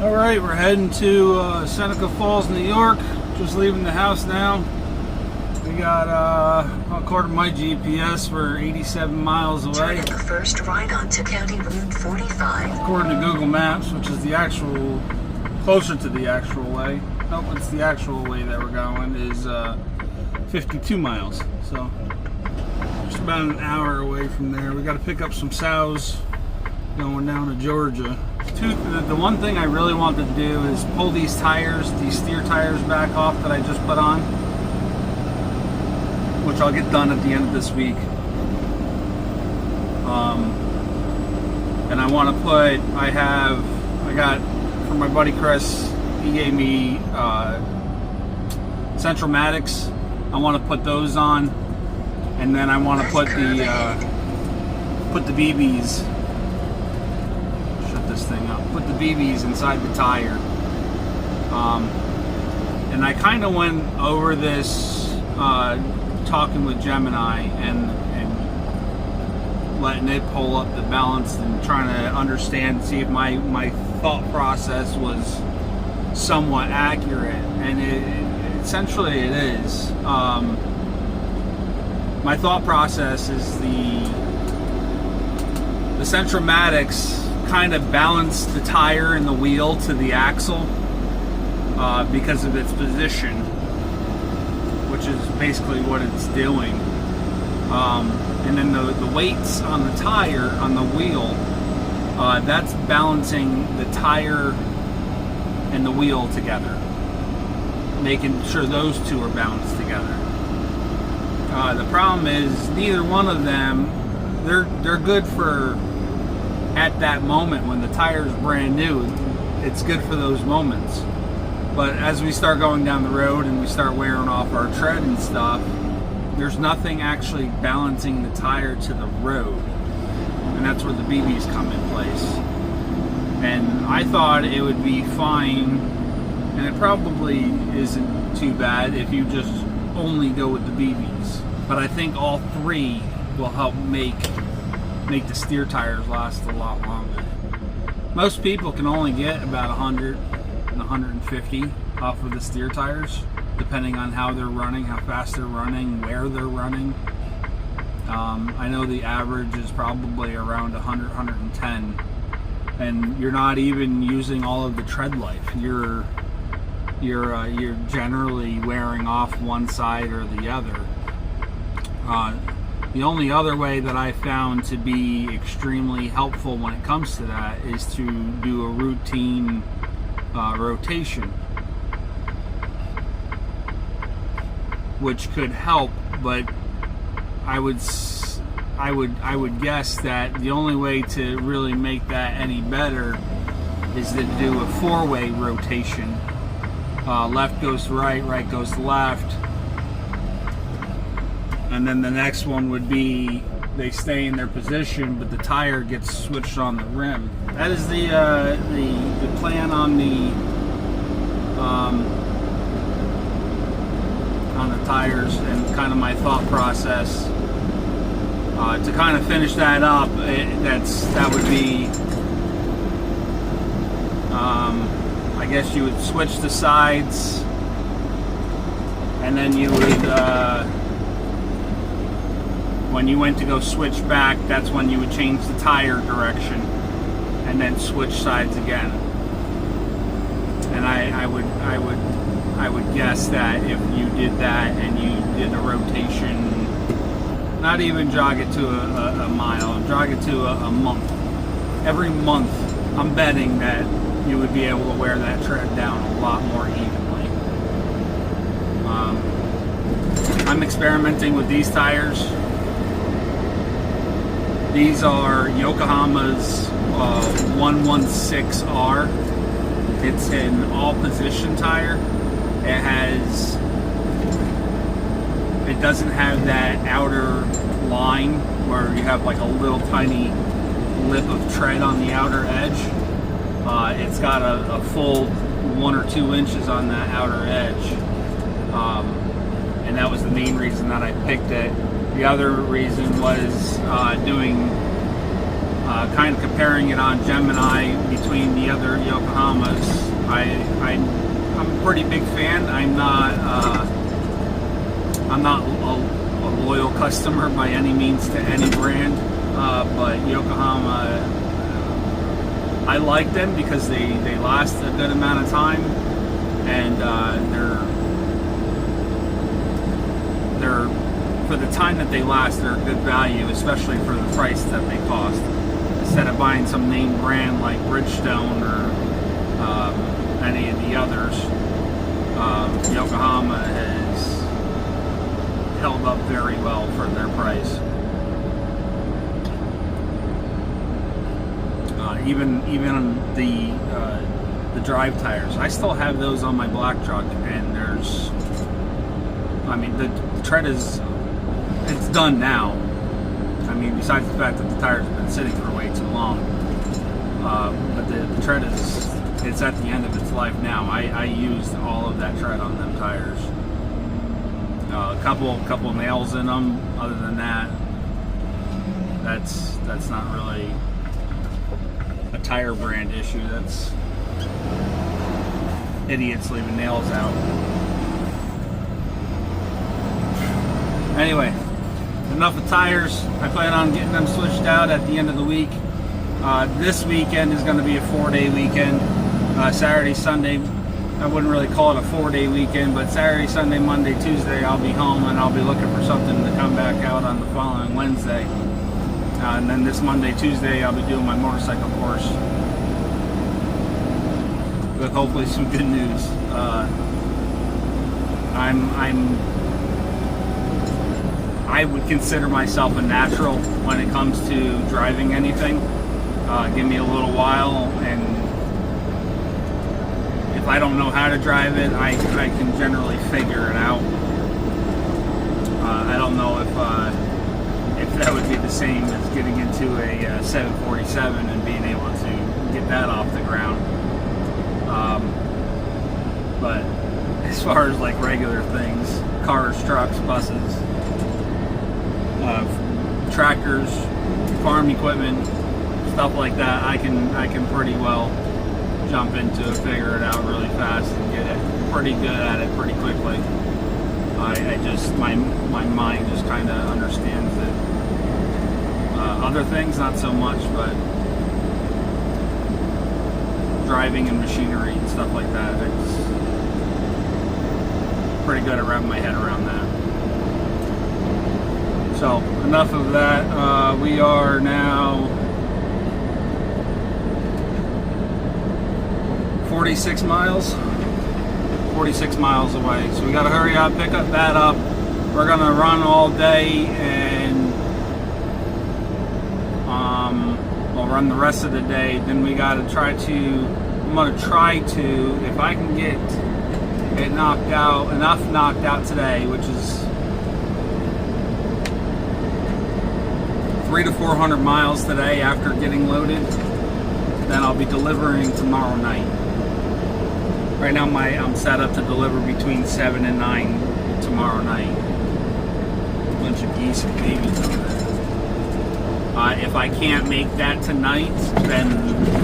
Alright, we're heading to Seneca Falls, New York. Just leaving the house now. We got, according to my GPS, we're 87 miles away. Turn at the first right onto County Route 45. According to Google Maps, which is the actual, closer to the actual way. Nope, it's the actual way that we're going, is 52 miles. So, just about an hour away from there. We got to pick up some sows going down to Georgia. The one thing I really want to do is pull these tires, these steer tires back off that I just put on, which I'll get done at the end of this week. And I want to put, I got, from my buddy Chris, he gave me Centramatics. I want to put those on, and then I want to put the BBs. This thing up. Put the BBs inside the tire. And I kind of went over this talking with Gemini and letting it pull up the balance and trying to understand, see if my thought process was somewhat accurate, and essentially it is. My thought process is the Centramatics kind of balance the tire and the wheel to the axle because of its position, which is basically what it's doing. And then the weights on the tire, on the wheel, that's balancing the tire and the wheel together, making sure those two are balanced together. The problem is neither one of them, they're good for at that moment when the tire is brand new. It's good for those moments, but as we start going down the road and we start wearing off our tread and stuff, there's nothing actually balancing the tire to the road, and that's where the BBs come in place. And I thought it would be fine, and it probably isn't too bad if you just only go with the BBs, but I think all three will help make the steer tires last a lot longer. Most people can only get about 100 and 150 off of the steer tires, depending on how they're running, how fast they're running, where they're running. I know the average is probably around 100, 110, and you're not even using all of the tread life. You're generally wearing off one side or the other. The only other way that I found to be extremely helpful when it comes to that is to do a routine rotation, which could help, but I would guess that the only way to really make that any better is to do a four-way rotation. Left goes to right, right goes to left. And then the next one would be they stay in their position, but the tire gets switched on the rim. That is the plan on the tires, and kind of my thought process to kind of finish that up. That would be, I guess you would switch the sides, and then you would. When you went to go switch back, that's when you would change the tire direction and then switch sides again. And I would guess that if you did that and you did a rotation, not even jog it to a mile, jog it to a month. Every month, I'm betting that you would be able to wear that tread down a lot more evenly. I'm experimenting with these tires. These are Yokohama's 116R. It's an all-position tire. It doesn't have that outer line where you have like a little tiny lip of tread on the outer edge. It's got a full 1 or 2 inches on that outer edge. And that was the main reason that I picked it. The other reason was doing kind of comparing it on Gemini between the other Yokohamas. I'm a pretty big fan. I'm not a loyal customer by any means to any brand, but Yokohama, I like them because they last a good amount of time, and they're for the time that they last, they're a good value, especially for the price that they cost. Instead of buying some name brand like Bridgestone or any of the others, Yokohama has held up very well for their price. Even the drive tires, I still have those on my black truck, and the tread it's done now. I mean, besides the fact that the tires have been sitting for way too long, but the tread it's at the end of its life now. I used all of that tread on them tires. A couple of nails in them. Other than that, that's not really a tire brand issue. That's idiots leaving nails out. Anyway, enough of tires. I plan on getting them switched out at the end of the week. This weekend is going to be a 4-day weekend. Saturday, Sunday, I wouldn't really call it a 4-day weekend, but Saturday, Sunday, Monday, Tuesday, I'll be home, and I'll be looking for something to come back out on the following Wednesday. And then this Monday, Tuesday, I'll be doing my motorcycle course with hopefully some good news. I would consider myself a natural when it comes to driving anything. Give me a little while, and if I don't know how to drive it, I can generally figure it out. I don't know if that would be the same as getting into a 747 and being able to get that off the ground. But as far as like regular things, cars, trucks, buses, tractors, farm equipment, stuff like that, I can pretty well jump into it, figure it out really fast, and get it pretty good at it pretty quickly. I just my mind just kind of understands it. Other things not so much, but driving and machinery and stuff like that, it's pretty good at wrapping my head around that. So enough of that. We are now 46 miles away, so we got to hurry up, pick up that up. We're gonna run all day, and we'll run the rest of the day. Then we got to I'm gonna try to, if I can get it knocked out today, which is 300 to 400 miles today after getting loaded, then I'll be delivering tomorrow night. Right now I'm set up to deliver between 7 and 9 tomorrow night. A bunch of geese and babies over there. If I can't make that tonight, then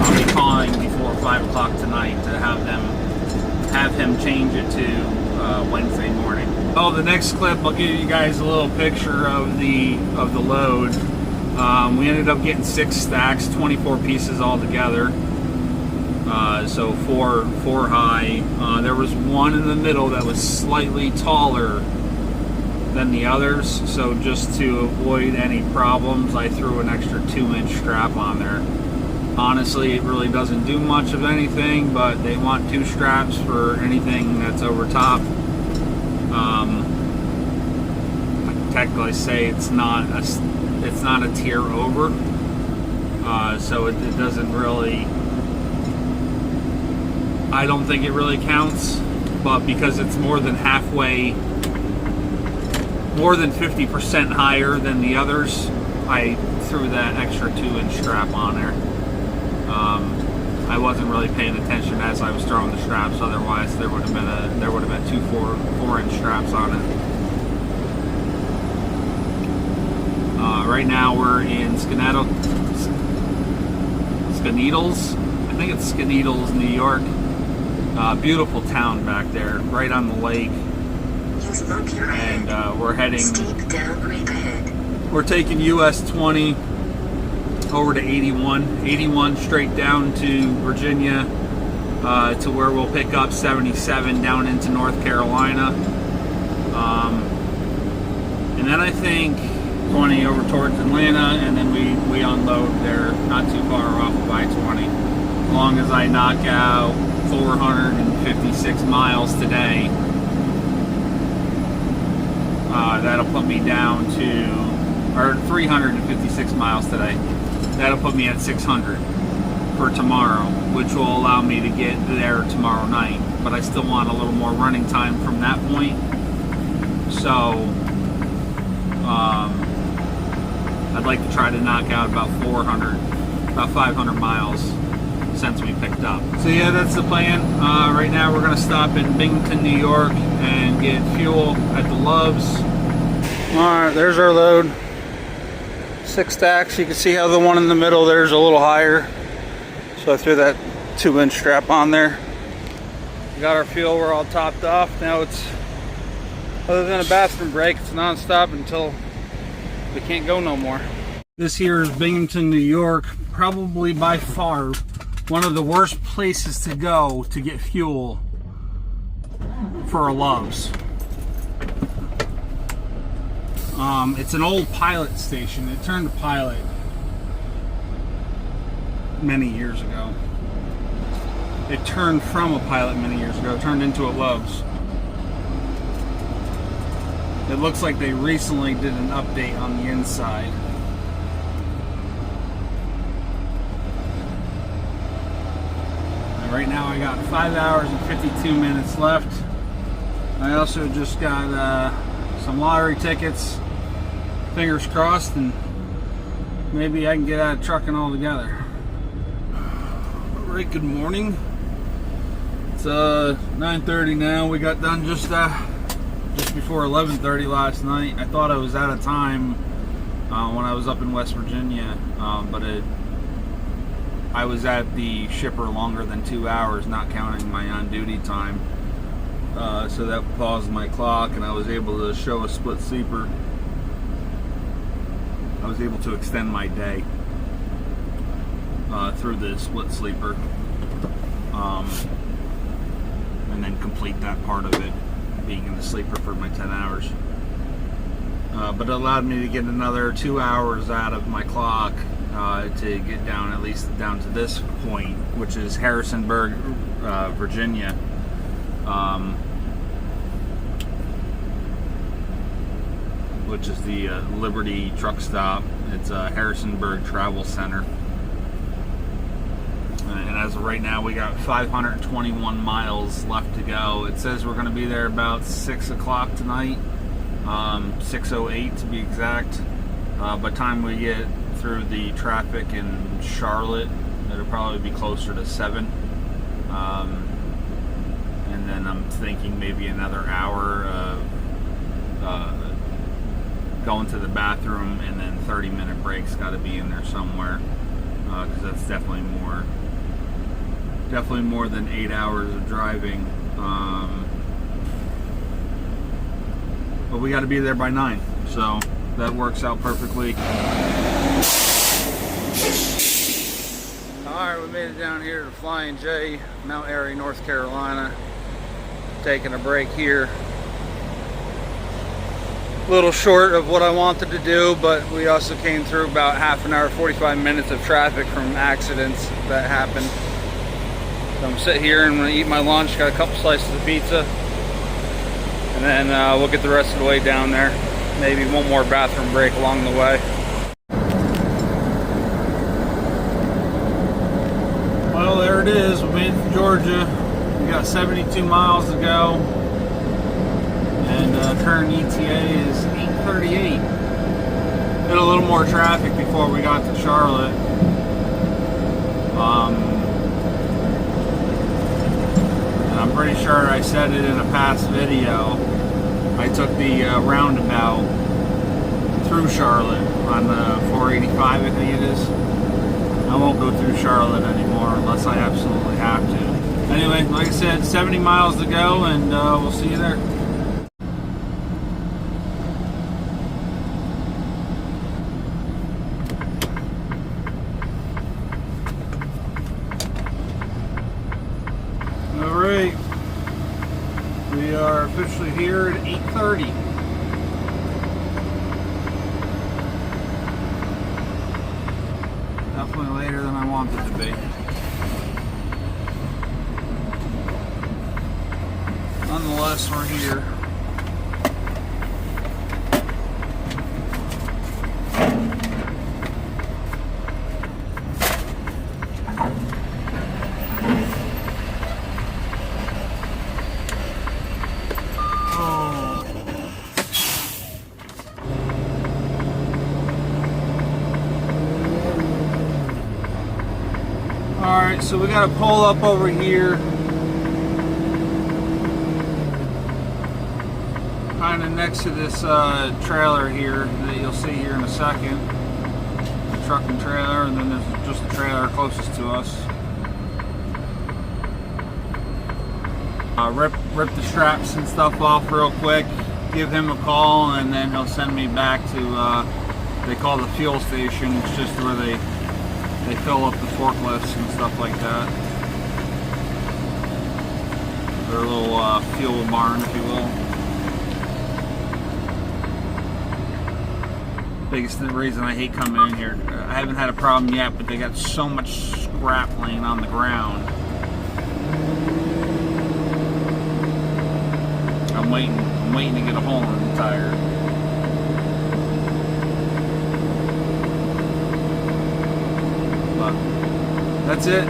I'll be calling before 5 o'clock tonight to have him change it to Wednesday morning. Oh, the next clip, I'll give you guys a little picture of the load. We ended up getting 6 stacks, 24 pieces all together. So four high. There was one in the middle that was slightly taller than the others, so just to avoid any problems, I threw an extra 2-inch strap on there. Honestly, it really doesn't do much of anything, but they want 2 straps for anything that's over top. Technically say it's not a tier over, so it doesn't really, I don't think it really counts, but because it's more than 50% higher than the others, I threw that extra 2-inch strap on there. I wasn't really paying attention as I was throwing the straps, otherwise there would have been 2 4-inch straps on it. Right now we're in Skaneateles. I think it's Skaneateles, New York. Beautiful town back there, right on the lake. Use look your head. And we're heading. Steep downgrade ahead. We're taking US 20 over to 81. 81 straight down to Virginia to where we'll pick up 77 down into North Carolina. And then I think 20 over towards Atlanta, and then we unload there, not too far off of I-20. As long as I knock out 456 miles today, that'll put me down to, or 356 miles today. That'll put me at 600 for tomorrow, which will allow me to get there tomorrow night. But I still want a little more running time from that point. So, I'd like to try to knock out about 500 miles since we picked up. So yeah, that's the plan. Right now we're gonna stop in Binghamton, New York and get fuel at the Loves. All right, there's our load. 6 stacks. You can see how the one in the middle there's a little higher. So I threw that 2-inch strap on there. We got our fuel, we're all topped off. Now it's, other than a bathroom break, it's non-stop until we can't go no more. This here is Binghamton, New York. Probably by far one of the worst places to go to get fuel for a Loves. It's an old pilot station. It turned to pilot many years ago. It turned from a pilot many years ago. It turned into a Loves. It looks like they recently did an update on the inside. And right now I got 5 hours and 52 minutes left. I also just got some lottery tickets. Fingers crossed, and maybe I can get out of trucking altogether. Alright, good morning. It's 9:30 now. We got done just before 11:30 last night. I thought I was out of time when I was up in West Virginia, but I was at the shipper longer than 2 hours, not counting my on-duty time. So that paused my clock, and I was able to show a split sleeper. I was able to extend my day through the split sleeper, and then complete that part of it, being in the sleeper for my 10 hours. But it allowed me to get another 2 hours out of my clock to get down, at least down to this point, which is Harrisonburg, Virginia. Which is the Liberty truck stop. It's Harrisonburg Travel Center. And as of right now, we got 521 miles left to go. It says we're going to be there about 6 o'clock tonight, 6:08 to be exact. By the time we get through the traffic in Charlotte, it'll probably be closer to 7. And then I'm thinking maybe another hour of going to the bathroom, and then 30-minute breaks got to be in there somewhere, because that's definitely more than 8 hours of driving. But we got to be there by 9, so that works out perfectly. Alright, we made it down here to Flying J, Mount Airy, North Carolina. Taking a break here. A little short of what I wanted to do, but we also came through about half an hour, 45 minutes of traffic from accidents that happened. So I'm sitting here and I'm gonna eat my lunch, got a couple slices of pizza, and then we'll get the rest of the way down there. Maybe one more bathroom break along the way. Well, there it is. We made it to Georgia. We got 72 miles to go. And current ETA is 8:38. Hit a little more traffic before we got to Charlotte. And I'm pretty sure I said it in a past video. I took the roundabout through Charlotte on the 485, I think it is. I won't go through Charlotte anymore unless I absolutely have to. Anyway, like I said, 70 miles to go, and we'll see you there. Alright, we are officially here at 8:30. Definitely later than I wanted to be. Nonetheless, we're here. Alright, so we got to pull up over here, kind of next to this trailer here that you'll see here in a second. The truck and trailer, and then there's just the trailer closest to us. Rip the straps and stuff off real quick, give him a call, and then he'll send me back to, they call the fuel station. It's just where they fill up the forklifts and stuff like that. Their little fuel barn, if you will. Biggest reason I hate coming in here. I haven't had a problem yet, but they got so much scrap laying on the ground. I'm waiting to get a hole in the tire. That's it.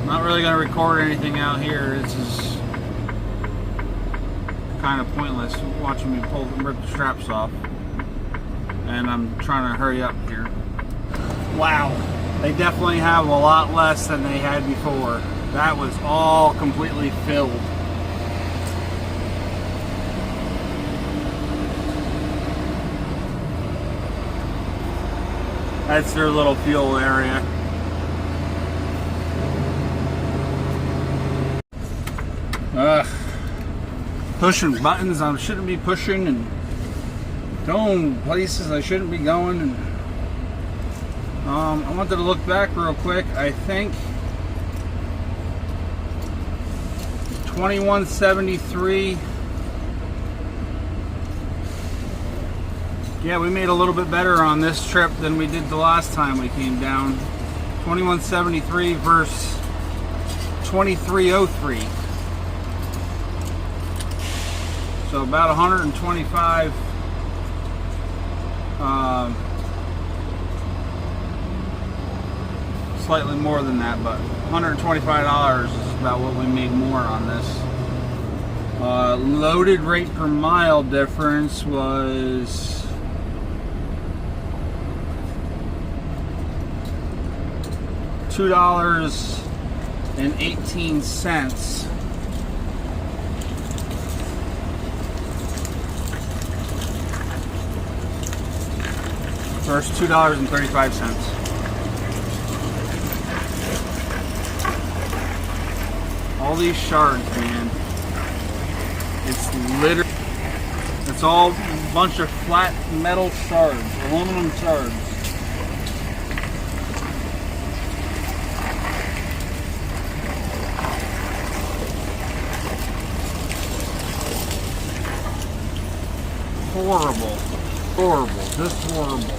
Not really going to record anything out here. This is kind of pointless watching me rip the straps off. And I'm trying to hurry up here. Wow. They definitely have a lot less than they had before. That was all completely filled. That's their little fuel area. Pushing buttons I shouldn't be pushing, and going places I shouldn't be going. And I wanted to look back real quick. I think 2173. Yeah, we made a little bit better on this trip than we did the last time we came down. 2173 versus 2303. So about 125. Slightly more than that, but $125 is about what we made more on this. Loaded rate per mile difference was $2.18 versus $2.35. All these shards, man. It's literally, it's all a bunch of flat metal shards, aluminum shards. Horrible, horrible, just horrible.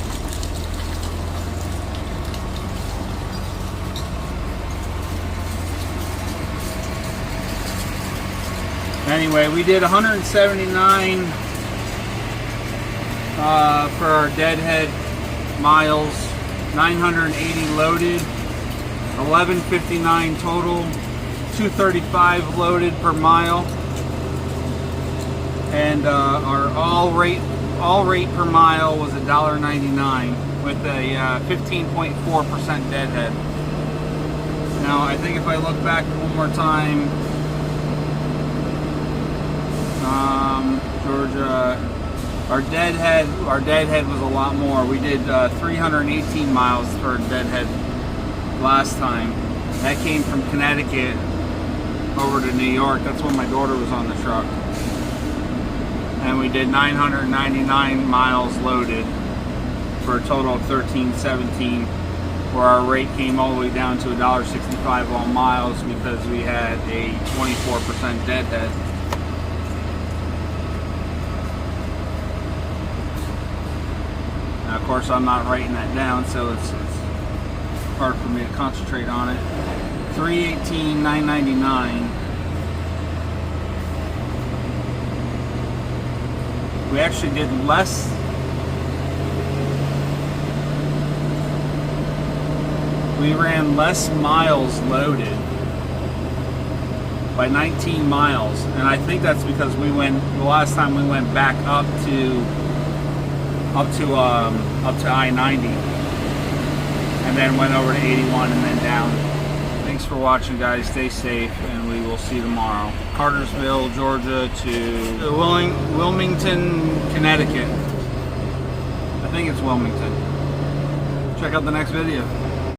Anyway, we did 179 for our Deadhead miles, 980 loaded, 1159 total, 235 loaded per mile. And our all rate per mile was $1.99 with a 15.4% deadhead. Now I think if I look back one more time, Georgia, Our Deadhead was a lot more. We did 318 miles for Deadhead last time. That came from Connecticut over to New York. That's when my daughter was on the truck. And we did 999 miles loaded for a total of 1317, where our rate came all the way down to $1.65 on miles because we had a 24% Deadhead. Now, of course, I'm not writing that down, so it's hard for me to concentrate on it. 318, 999. We actually did less. We ran less miles loaded by 19 miles, and I think that's because the last time we went back up to I-90, and then went over to 81 and then down. Thanks for watching, guys. Stay safe, and we will see you tomorrow. Cartersville, Georgia to Wilmington, Connecticut. I think it's Wilmington. Check out the next video.